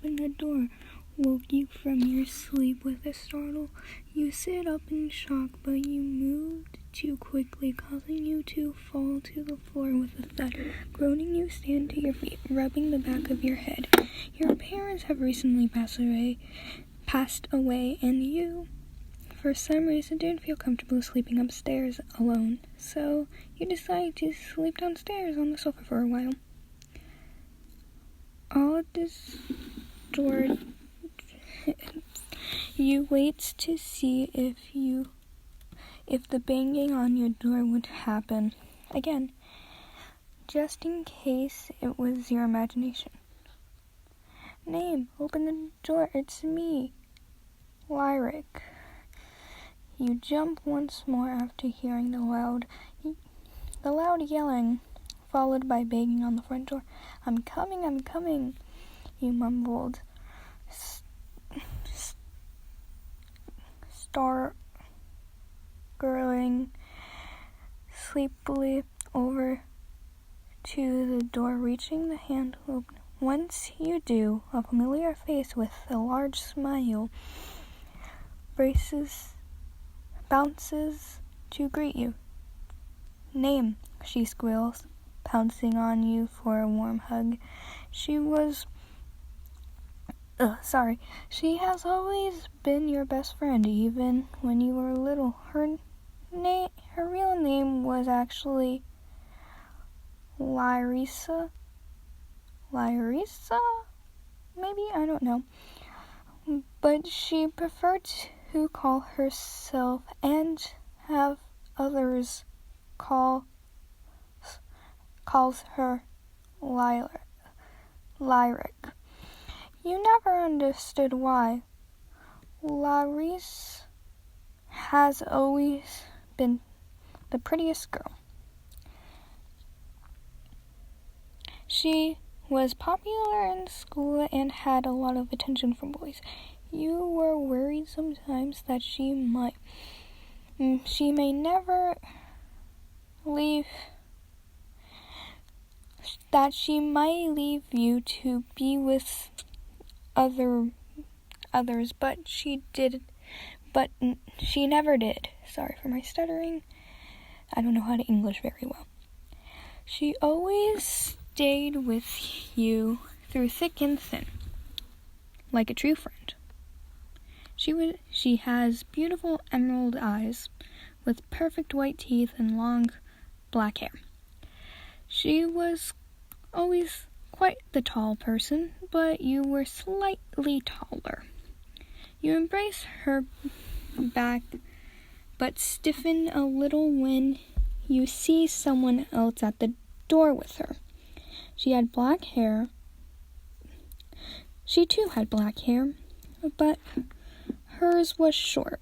opened the door woke you from your sleep with a startle. You sit up in shock, but you moved too quickly, causing you to fall to the floor with a thud. Groaning, you stand to your feet, rubbing the back of your head. Your parents have recently passed away, and you, for some reason, didn't feel comfortable sleeping upstairs alone. So you decide to sleep downstairs on the sofa for a while. All distorted. You wait to see if the banging on your door would happen again, just in case it was your imagination. Name, open the door, it's me, Lyric. You jump once more after hearing the loud yelling, followed by banging on the front door. I'm coming, you mumbled, stargling sleepily over to the door, reaching the hand open. Once you do, a familiar face with a large smile bounces to greet you. Name, she squeals, pouncing on you for a warm hug. She has always been your best friend, even when you were little. Her real name was actually Lyrisa? Maybe? I don't know. But she preferred to call herself and have others calls her Lyric. You never understood why. Lyrisse has always been the prettiest girl. She was popular in school and had a lot of attention from boys. You were worried sometimes that she may never leave, that she might leave you to be with others, but she never did. Sorry for my stuttering. I don't know how to English very well. She always stayed with you through thick and thin, like a true friend. She has beautiful emerald eyes with perfect white teeth and long black hair. She was always quite the tall person, but you were slightly taller. You embrace her back, but stiffen a little when you see someone else at the door with her. She had black hair. She too had black hair, but hers was short,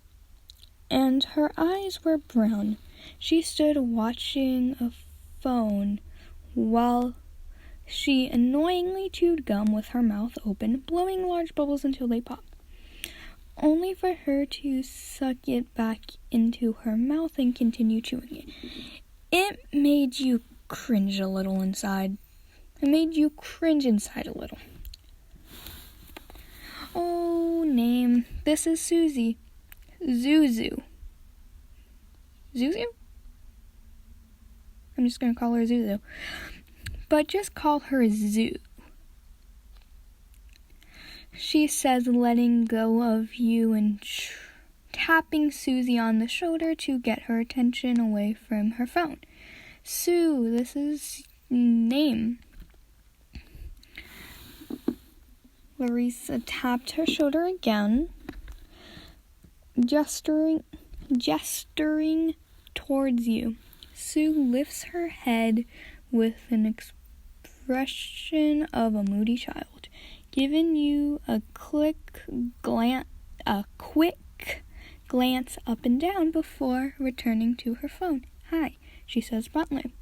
and her eyes were brown. She stood watching a phone while she annoyingly chewed gum with her mouth open, blowing large bubbles until they popped, only for her to suck it back into her mouth and continue chewing it. It made you cringe a little inside. It made you cringe inside a little. Oh, name. This is Susie. Zuzu? I'm just going to call her Zuzu. But just call her Zoo. She says, letting go of you and tapping Susie on the shoulder to get her attention away from her phone. Sue, this is name. Larissa tapped her shoulder again, gesturing towards you. Sue lifts her head with an expression of a moody child, giving you a quick glance up and down before returning to her phone. Hi, she says bluntly,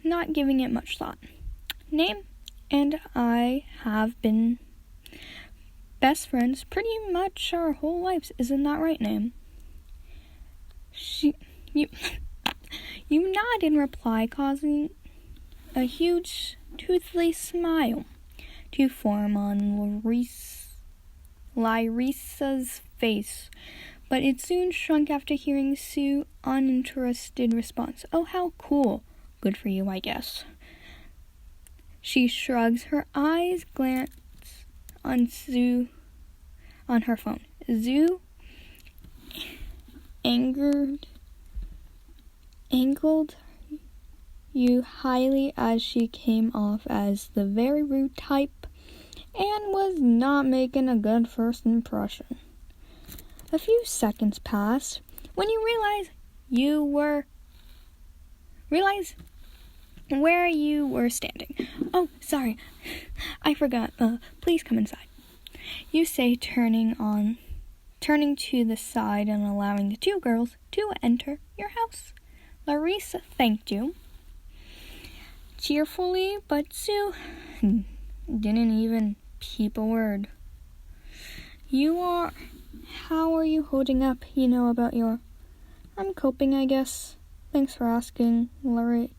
not giving it much thought. Name? And I have been best friends pretty much our whole lives. Isn't that right, Name? You nod in reply, causing a huge toothy smile to form on Larissa's face, but it soon shrunk after hearing Sue's uninterested response. "Oh, how cool. Good for you, I guess." She shrugs. Her eyes glance on Sue on her phone. Sue angled you highly as she came off as the very rude type and was not making a good first impression. A few seconds passed when you realize where you were standing. "Oh, sorry, I forgot. Please come inside," you say, turning to the side and allowing the two girls to enter your house. Larissa thanked you cheerfully, but Sue didn't even peep a word. How are you holding up? About your... "I'm coping, I guess. Thanks for asking, Lyric."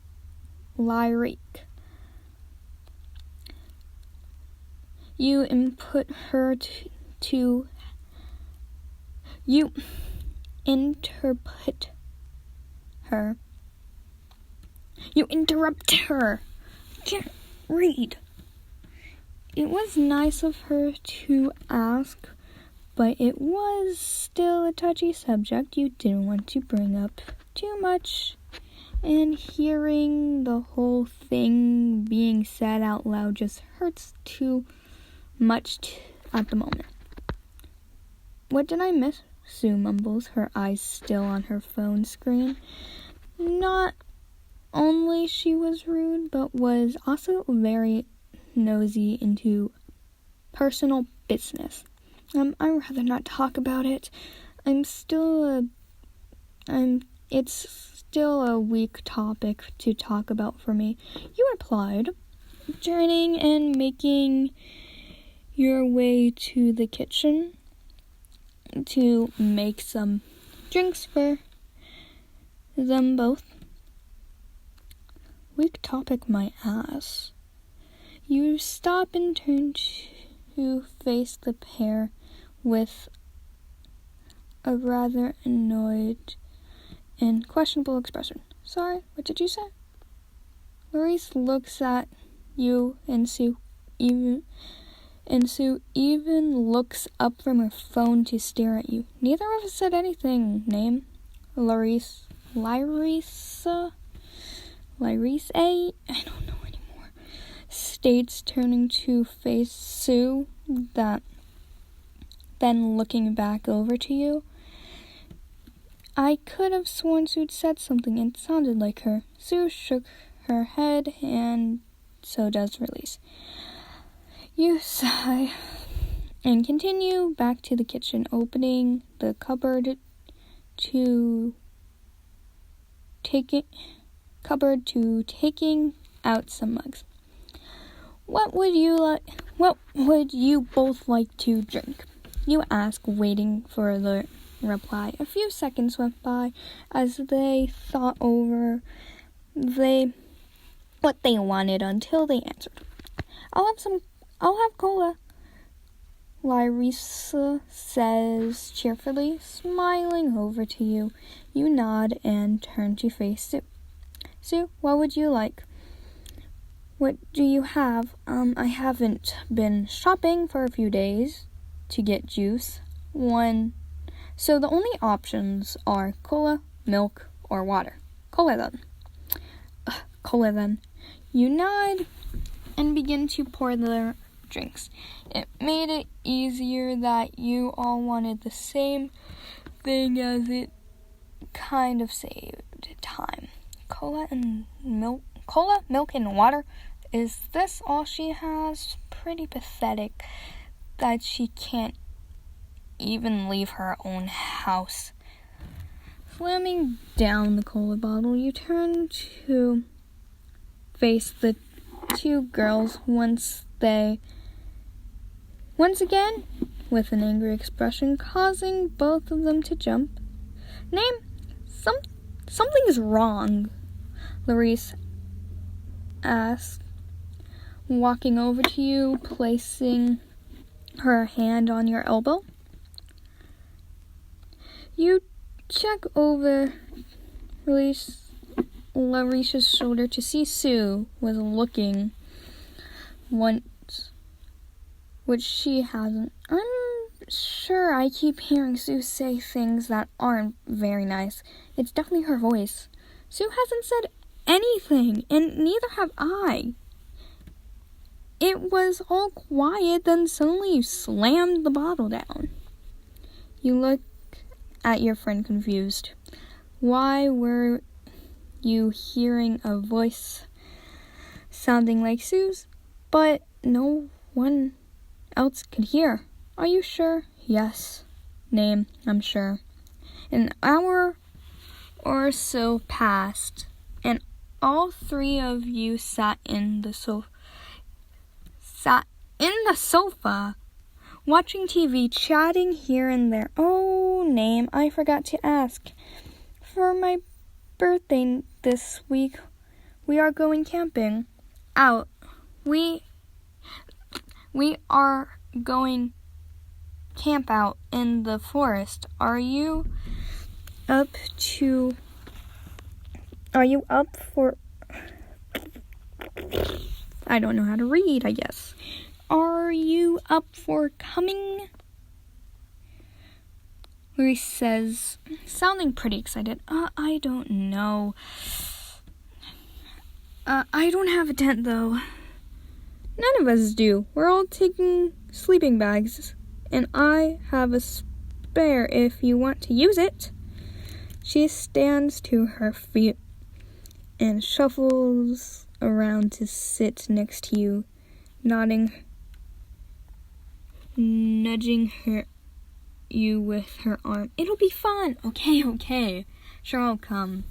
You interrupt her. I can't read. It was nice of her to ask, but it was still a touchy subject you didn't want to bring up too much, and hearing the whole thing being said out loud just hurts too much at the moment. "What did I miss?" Sue mumbles, her eyes still on her phone screen. Not only she was rude, but was also very nosy into personal business. I'd rather not talk about it. It's still a weak topic to talk about for me, you replied, turning and making your way to the kitchen to make some drinks for them both. "Weak topic, my ass." You stop and turn to face the pair with a rather annoyed and questionable expression. "Sorry, what did you say?" Larissa looks at you, and Sue even looks up from her phone to stare at you. "Neither of us said anything. Name?" Larissa? I don't know anymore. States, turning to face Sue, then looking back over to you. I could have sworn Sue said something. It sounded like her. Sue shook her head, and so does Release. You sigh and continue back to the kitchen, opening the cupboard to taking out some mugs. What would you both like to drink?" you ask, waiting for the reply. A few seconds went by as they thought over what they wanted until they answered. I'll have cola," Larissa says cheerfully, smiling over to you. You nod and turn to face Sue. "Sue, what would you like?" "What do you have?" I haven't been shopping for a few days to get juice. So the only options are cola, milk, or water." Cola then. You nod and begin to pour the drinks. It made it easier that you all wanted the same thing, as it kind of saved time. Cola, milk, and water. Is this all she has? Pretty pathetic that she can't even leave her own house. Slamming down the cola bottle, you turn to face the two girls once again, with an angry expression, causing both of them to jump. "Name? Something's wrong," Larissa asked. walking over to you, placing her hand on your elbow. You check over Larisha's shoulder to see Sue was looking once, which she hasn't. I'm sure I keep hearing Sue say things that aren't very nice. It's definitely her voice. Sue hasn't said anything, and neither have I. It was all quiet, then suddenly you slammed the bottle down. You look at your friend confused. Why were you hearing a voice sounding like Sue's, but no one else could hear? Are you sure? Yes. Name, I'm sure. An hour or so passed, and all three of you sat in the sofa, watching TV, chatting here and there. Oh, Name, I forgot to ask. For my birthday this week, we are going camping. Out. We are going camp out in the forest. Are you up for... I don't know how to read, I guess. Are you up for coming? Reese says, sounding pretty excited. I don't know. I don't have a tent, though. None of us do. We're all taking sleeping bags, and I have a spare if you want to use it. She stands to her feet and shuffles around to sit next to you, nudging you with her arm. It'll be fun. Okay. Sure, I'll come.